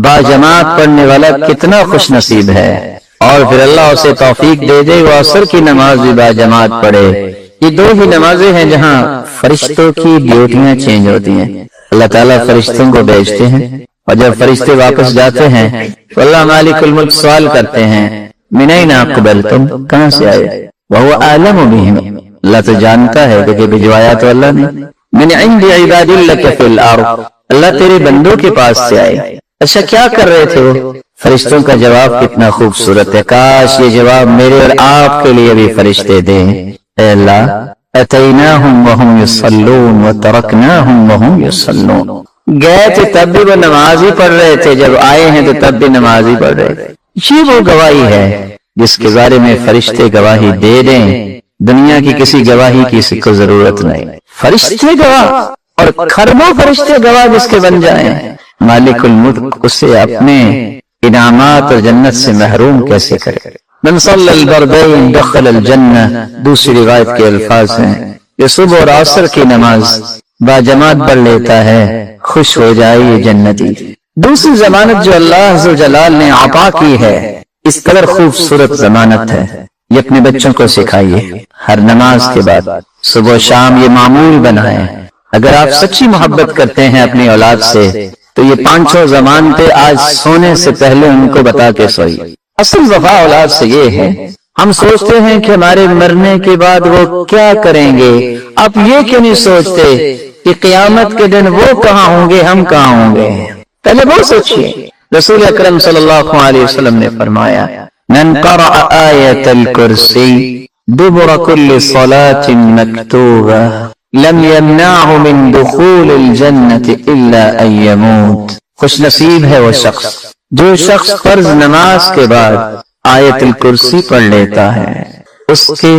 Speaker 2: با جماعت پڑھنے والا کتنا خوش نصیب ہے، اور پھر اللہ اسے توفیق دے دے وہ عصر کی نماز بھی با جماعت پڑھے۔ یہ دو ہی نمازیں ہیں جہاں فرشتوں کی ڈیوٹیاں چینج ہوتی ہیں۔ اللہ تعالیٰ فرشتوں کو بھیجتے ہیں اور جب فرشتے واپس جاتے ہیں تو اللہ مالک الملک سوال کرتے ہیں من این اقبلتم، کہاں سے آئے؟ وہو اعلم بہم، اللہ تو جانتا ہے کہ بھجوایا تو اللہ نے۔ من عند عباد لک فی الارض، اللہ تیرے بندوں کے پاس سے آئے۔ اچھا کیا کر رہے تھے وہ؟ فرشتوں کا جواب کتنا خوبصورت ہے، کاش یہ جواب میرے اور آپ کے لیے بھی فرشتے دیں۔ اے اللہ اتیناہم وہم یصلون وترکناہم وہم یصلون، گئے تھے تب بھی وہ نماز ہی پڑھ رہے تھے، جب آئے ہیں تو تب بھی نماز ہی پڑھ رہے تھے۔ یہ وہ گواہی ہے جس کے بارے میں فرشتے گواہی دے دیں، دنیا کی کسی گواہی کی کسی کو ضرورت نہیں۔ فرشتے گواہ اور کھربوں فرشتے گواہ جس کے بن جائیں، مالک الملک اسے اپنے انعامات اور جنت سے محروم کیسے کرے؟ من صلی البردین دخل الجنہ، دوسری روایت کے الفاظ ہیں کہ صبح اور عصر کی نماز با جماعت پڑھ لیتا ہے خوش ہو جائے یہ جنتی۔ دوسری ضمانت جو اللہ عز و جلال نے عطا کی ہے اس قدر خوبصورت ضمانت ہے، یہ اپنے بچوں کو سکھائیے، ہر نماز کے بعد صبح و شام یہ معمول بنائیں۔ اگر آپ سچی محبت کرتے ہیں اپنی اولاد سے تو یہ 5 ضمانتیں آج سونے سے پہلے ان کو بتا کے سوئیے۔ اصل وفا اولاد سے یہ ہے، ہم سوچتے ہیں کہ ہمارے مرنے کے بعد وہ کیا کریں گے، آپ یہ کیوں نہیں سوچتے کہ قیامت کے دن وہ کہاں ہوں گے، ہم کہاں ہوں گے؟ پہلے وہ سوچئے۔ رسول اکرم صلی اللہ علیہ وسلم نے فرمایا من قرأ آیت الکرسی دبر کل صلاة مکتوبہ لم يمنعه من دخول الجنة الا ان يموت، خوش نصیب ہے وہ شخص جو شخص فرض نماز کے بعد آیت الکرسی پڑھ لیتا ہے، اس کے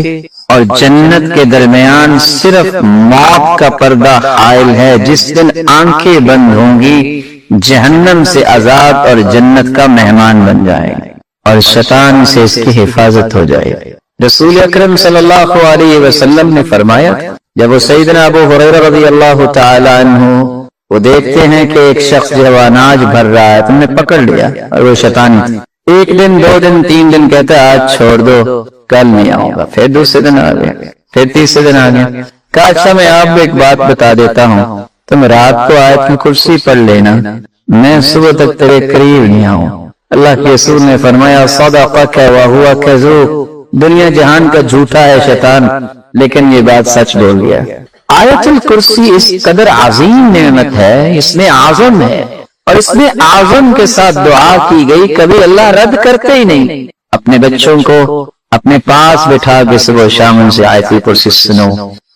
Speaker 2: اور جنت کے درمیان صرف موت کا پردہ حائل ہے. جس دن آنکھیں بند ہوں گی جہنم سے آزاد اور جنت کا مہمان بن جائے اور شیطان سے اس کی حفاظت ہو جائے. رسول اکرم صلی اللہ علیہ وسلم نے فرمایا جب وہ سیدنا ابو ہریرہ رضی اللہ تعالی عنہ وہ دیکھتے ہیں کہ ایک شخص جو ہے اناج بھر رہا ہے تم نے پکڑ لیا اور وہ شیطانی تھی. ایک دن 2 دن 3 دن کہتا ہے آج چھوڑ دو کل نہیں آؤں گا. پھر دوسرے دن آ گیا, پھر تیسرے دن آ گیا. کہا اچھا میں آپ کو ایک بات بتا دیتا ہوں, تم رات کو آیت الکرسی پڑھ لینا, میں صبح تک تیرے قریب نہیں آؤں. اللہ کے رسول نے فرمایا صدقک وہو کذوب, دنیا جہان کا جھوٹا ہے شیطان لیکن یہ بات سچ بول گیا. آیت الکرسی اس قدر عظیم نعمت ہے, اس میں اعظم ہے اور اس میں اعظم کے ساتھ دعا کی گئی, کبھی اللہ رد کرتے ہی نہیں. اپنے بچوں کو اپنے پاس بٹھا کے صبح شام ان سے آیت الکرسی سنو,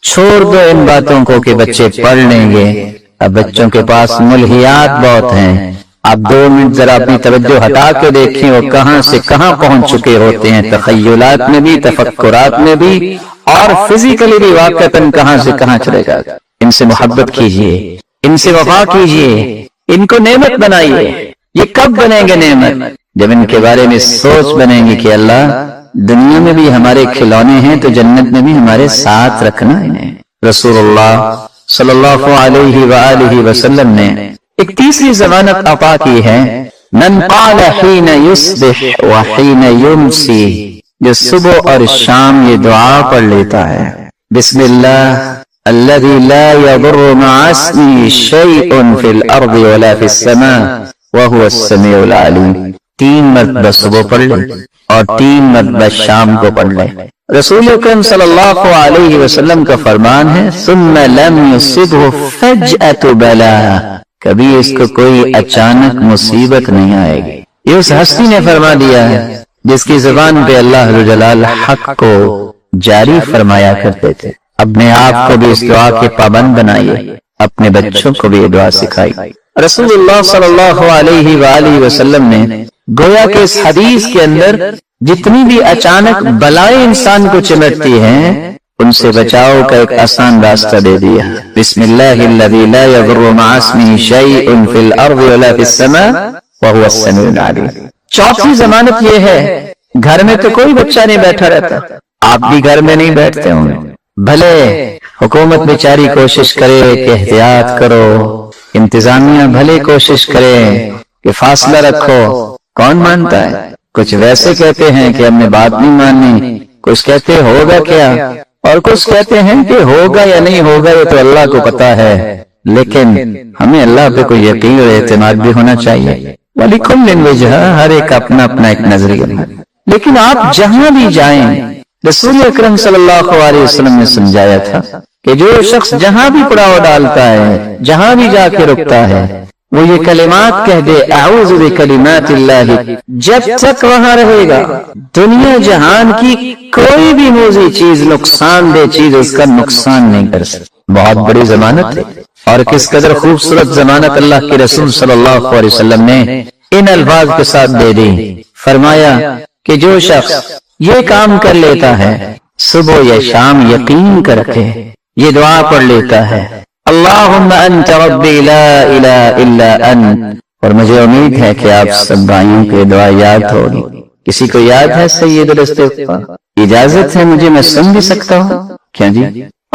Speaker 2: چھوڑ دو ان باتوں کو کہ بچے پڑھ لیں گے. اب بچوں کے پاس ملہیات بہت ہیں, آپ 2 منٹ ذرا اپنی توجہ ہٹا کے دیکھیں وہ کہاں سے کہاں پہنچ چکے ہوتے ہیں, تخیلات میں بھی, تفکرات میں بھی, اور فزیکلی بھی واقعتاً کہاں سے کہاں چلے گا. ان سے محبت کیجئے, ان سے وفا کیجئے, ان کو نعمت بنائیے. یہ کب بنیں گے نعمت؟ جب ان کے بارے میں سوچ بنیں گی کہ اللہ دنیا میں بھی ہمارے کھلونے ہیں تو جنت میں بھی ہمارے ساتھ رکھنا انہیں. رسول اللہ صلی اللہ علیہ وآلہ وسلم نے ایک تیسری ضمانت عطا کی ہے, من قال حین یصبح وحین یمسی, جو صبح اور شام یہ دعا پڑھ لیتا ہے, بسم اللہ الذي لا يضر مع اسمه شيء في الارض ولا في السماء وهو السميع العليم, 3 مرتبہ صبح پڑھ لے اور 3 مرتبہ شام کو پڑھ لے. رسول اکرم صلی اللہ علیہ وسلم کا فرمان ہے ثم لم يصبه فجأة بلاء, کبھی اس کو کوئی اچانک مصیبت نہیں آئے گی. یہ اس ہستی نے فرما دیا ہے جس کی زبان پہ اللہ جلال حق کو جاری فرمایا کرتے تھے. اپنے آپ کو بھی اس دعا کے پابند بنائیے, اپنے بچوں کو بھی یہ دعا سکھائیے. رسول اللہ صلی اللہ علیہ وآلہ وسلم نے گویا کہ اس حدیث کے اندر جتنی بھی اچانک بلائیں انسان کو چمٹتی ہیں ان سے بچاؤ کا ایک آسان راستہ دے دیا. بسم اللہ الذی لا یضر مع اسمہ شیء فی الارض ولا فی السماء وهو السمیع العلیم. چوتھی ضمانت یہ ہے, گھر میں تو کوئی بچہ نہیں بیٹھا رہتا, آپ بھی گھر میں نہیں بیٹھتے ہوں گے, بھلے حکومت بیچاری کوشش کرے کہ احتیاط کرو, انتظامیہ بھلے کوشش کرے کہ فاصلہ رکھو, کون مانتا ہے؟ کچھ ویسے کہتے ہیں کہ ہم نے بات نہیں ماننی, کچھ کہتے ہوگا کیا, اور کچھ کہتے ہیں کہ ہوگا یا نہیں ہوگا یہ تو اللہ کو پتا ہے, لیکن ہمیں اللہ پہ کوئی یقین اور اعتماد بھی ہونا چاہیے. وَلِكُلٍّ وَجْهَةٌ, ہر ایک اپنا اپنا ایک نظریہ. لیکن آپ جہاں بھی جائیں, رسول اکرم صلی اللہ علیہ وسلم نے سمجھایا تھا کہ جو شخص جہاں بھی پڑاؤ ڈالتا ہے, جہاں بھی جا کے رکتا ہے, وہ یہ کلمات کہہ دے اعوذ بکلمات اللہ, جب تک وہاں رہے گا دنیا جہان کی کوئی بھی موذی چیز, نقصان دہ چیز اس کا نقصان نہیں کر سکتی. بہت بڑی ضمانت ہے, اور کس قدر خوبصورت ضمانت اللہ کے رسول صلی اللہ علیہ وسلم نے ان الفاظ کے ساتھ دے دی. فرمایا کہ جو شخص یہ کام کر لیتا ہے صبح یا شام یقین کر کے یہ دعا پڑھ لیتا ہے, اللہم انت ربی لا الہ الا انت, اور مجھے امید ہے کہ آپ سب بھائیوں کے دعا یاد ہوگی. کسی کو یاد ہے سید الاستغفار؟ اجازت ہے مجھے, میں سن بھی سکتا ہوں کیا جی؟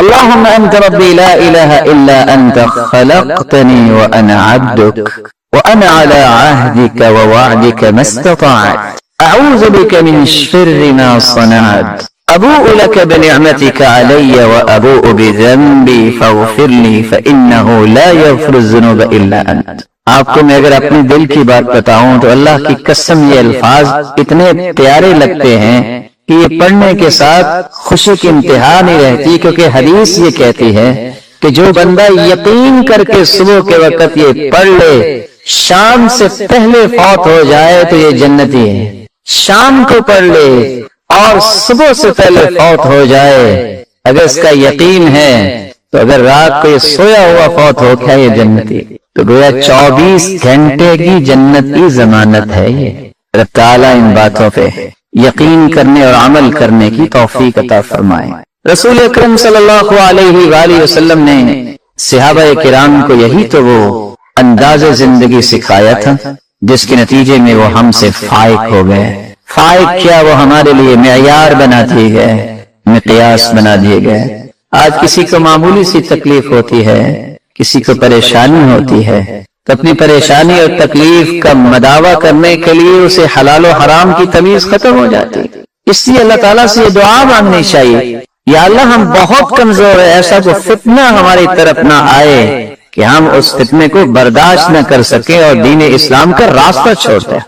Speaker 2: اللہم انت ربی لا الہ الا انت خلقتنی وانا عبدک وانا علی عہدک ووعدک ما استطعت اعوذ بک من شر ما صنعت ابوء لك بنعمتك علي وابوء بذنبي فاغفر لي فانه لا يغفر الذنوب الا انت. آپ کو میں اگر اپنے دل کی بات بتاؤں تو اللہ کی قسم یہ الفاظ اتنے پیارے لگتے ہیں کہ یہ پڑھنے کے ساتھ خوشی کی انتہا نہیں رہتی, کیونکہ حدیث یہ کہتی ہے کہ جو بندہ یقین کر کے صبح کے وقت یہ پڑھ لے, شام سے پہلے فوت ہو جائے تو یہ جنتی ہے. شام کو پڑھ لے اور صبح سے پہلے فوت ہو جائے, اگر اس کا یقین ہے تو اگر رات کو یہ سویا ہوا فوت ہو گیا یہ جنتی. تو گویا 24 گھنٹے کی جنت کی ضمانت ہے یہ. رب تعالیٰ ان باتوں پہ یقین کرنے اور عمل کرنے کی توفیق عطا فرمائے۔ رسول اکرم صلی اللہ علیہ وآلہ وسلم نے صحابہ کرام کو یہی تو وہ انداز زندگی سکھایا تھا جس کے نتیجے میں وہ ہم سے فائق ہو گئے۔ فائق کیا، وہ ہمارے لیے معیار بنا دیے گئے، مقیاس بنا دیے گئے۔ آج کسی کو معمولی سی تکلیف ہوتی ہے، کسی کو پریشانی ہوتی ہے، تو اپنی پریشانی اور تکلیف کا مداوع کرنے کے لیے اسے حلال و حرام کی تمیز ختم ہو جاتی۔ اس لیے اللہ تعالیٰ سے یہ دعا مانگنی چاہیے، یا اللہ ہم بہت کمزور ہیں، ایسا کوئی فتنہ ہماری طرف نہ آئے کہ ہم اس فتنے کو برداشت نہ کر سکیں اور دین اسلام کا راستہ چھوڑ دیں۔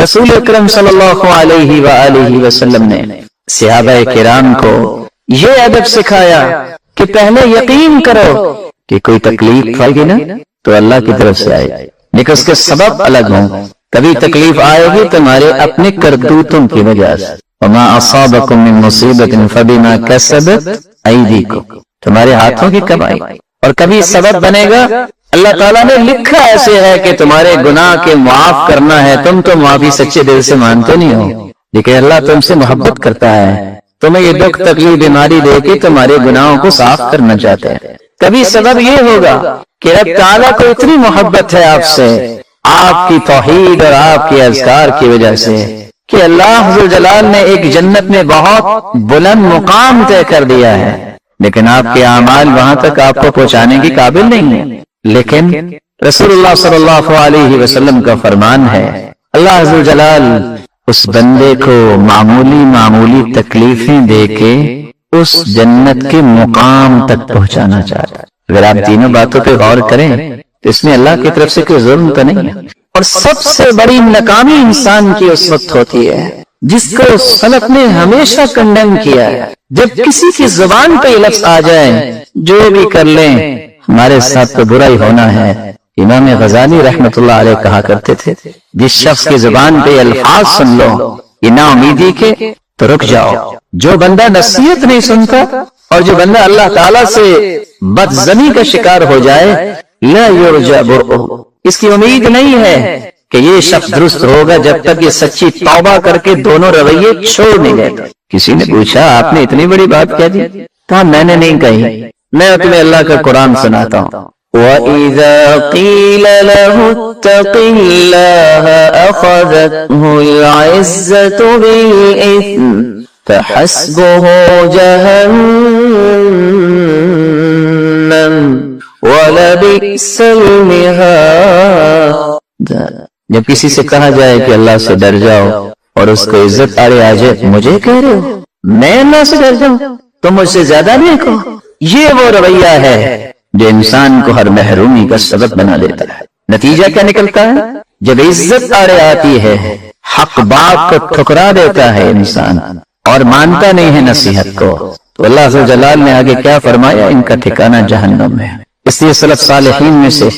Speaker 2: رسول اکرم صلی اللہ علیہ وآلہ وسلم نے صحابہ کرام کو یہ ادب سکھایا کہ پہلے یقین کرو کہ کوئی تکلیف آئے گی نا تو اللہ کی طرف سے آئے، لیکن اس کے سبب الگ ہوں۔ کبھی تکلیف آئے گی تمہارے اپنے کرتوتوں کی وجہ سے، وما اصابکم من مصیبت فبما کسبت ایدیکم، تمہارے ہاتھوں کی کمائی۔ اور کبھی سبب بنے گا، اللہ تعالیٰ نے لکھا ایسے ہے کہ تمہارے گناہ کے معاف کرنا ہے، تم تو معافی سچے دل سے مانتے نہیں ہو، لیکن اللہ تم سے محبت کرتا ہے، تمہیں یہ دکھ تکلیف بیماری دے کے تمہارے گناہوں کو صاف کرنا چاہتے ہیں۔ کبھی سبب یہ ہوگا کہ رب تعالیٰ کو اتنی محبت ہے آپ سے، آپ کی توحید اور آپ کے اذکار کی وجہ سے، کہ اللہ ذو جلال نے ایک جنت میں بہت بلند مقام طے کر دیا ہے، لیکن آپ کے اعمال وہاں تک آپ کو پہنچانے کی قابل نہیں ہیں۔ لیکن رسول اللہ صلی اللہ علیہ وسلم کا فرمان ہے، اللہ ذو جلال اس بندے کو معمولی تکلیفیں دے کے اس جنت کے مقام تک پہنچانا چاہتا ہے۔ اگر آپ تینوں باتوں پہ غور کریں تو اس میں اللہ کی طرف سے کوئی ظلم تو نہیں ہے۔ اور سب سے بڑی ناکامی انسان کی اس وقت ہوتی ہے جس کو سلف نے ہمیشہ کنڈیم کیا ہے، جب کسی کی زبان پہ یہ لفظ آ جائے جو بھی کر لیں ہمارے ساتھ تو برا ہی ہونا ہے۔ امام غزالی رحمت اللہ علیہ کہا کرتے تھے، جس شخص کی زبان پہ الفاظ سن لو یہ نا امیدی کے تو رک جاؤ۔ جو بندہ نصیحت نہیں سنتا اور جو بندہ اللہ تعالیٰ سے بدظنی کا شکار ہو جائے، لا یرجى برؤہ، اس کی امید نہیں ہے کہ یہ شخص درست ہوگا جب تک یہ سچی توبہ کر کے دونوں رویے چھوڑ نہیں لیتا۔ کسی نے پوچھا آپ نے اتنی بڑی بات کہہ دی؟ کہا میں نے نہیں کہی، میں تمہیں اللہ کا قرآن سناتا ہوں۔ وَإِذَا قِيلَ لَهُ اتَّقِ اللَّهَ أَخَذَتْهُ الْعِزَّةُ بِالْإِثْمِ فَحَسْبُهُ جَهَنَّمُ وَلَبِئْسَ الْمِهَادُ۔ جب کسی سے کہا جائے کہ اللہ سے ڈر جاؤ اور اس کو عزت آڑے آ جائے، مجھے کہہ رہے ہو میں اللہ سے ڈر جاؤں، تم مجھ سے زیادہ نہیں کہو۔ یہ وہ رویہ ہے جو انسان کو ہر محرومی کا سبب بنا دیتا ہے۔ نتیجہ کیا نکلتا ہے؟ جب عزت آڑے آتی ہے حق بات کو ٹھکرا دیتا ہے انسان اور مانتا نہیں ہے نصیحت کو، تو اللہ عز و جلال نے آگے کیا فرمایا؟ ان کا ٹھکانہ جہنم ہے۔ اس لیے سلف صالحین میں سے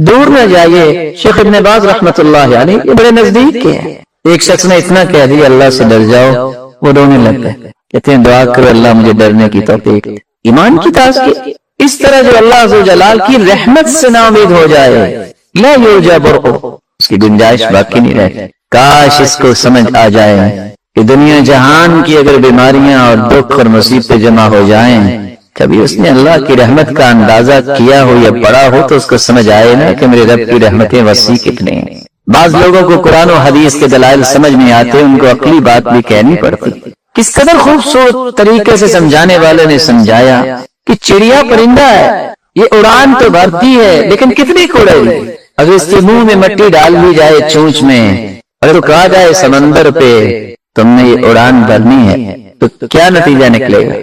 Speaker 2: دور نہ جائیے۔ شیخ ابن باز رحمت اللہ علیہ یہ بڑے نزدیک کے ہیں۔ ایک شخص نے اتنا کہہ دیا اللہ سے ڈر جاؤ، وہ رونے لگ گئے، کہتے ہیں دعا کرو اللہ مجھے ڈرنے کی توفیق۔ ایمان کی تازگی اس طرح جو اللہ عز و جلال کی رحمت سے نا امید ہو جائے، لا یرجى برؤہ، اس کی گنجائش باقی نہیں رہتی۔ کاش اس کو سمجھ آ جائے کہ دنیا جہان کی اگر بیماریاں اور دکھ اور مصیبتیں جمع ہو جائیں، کبھی اس نے اللہ کی رحمت کا اندازہ کیا ہو یا پڑھا ہو تو اس کو سمجھ آئے نا کہ میرے رب کی رحمتیں وسیع کتنے ہیں۔ بعض لوگوں کو قرآن و حدیث کے دلائل سمجھ نہیں آتے، ان کو عقلی بات بھی کہنی پڑتی۔ کس قدر خوبصورت طریقے سے سمجھانے والے نے سمجھایا کہ چڑیا پرندہ ہے، یہ اڑان تو بھرتی ہے لیکن کتنی اڑے گی؟ اگر اس کے منہ میں مٹی ڈال دی جائے چونچ میں، اگر تو کہا جائے سمندر پہ تم نے یہ اڑان بھرنی ہے تو کیا نتیجہ نکلے گا؟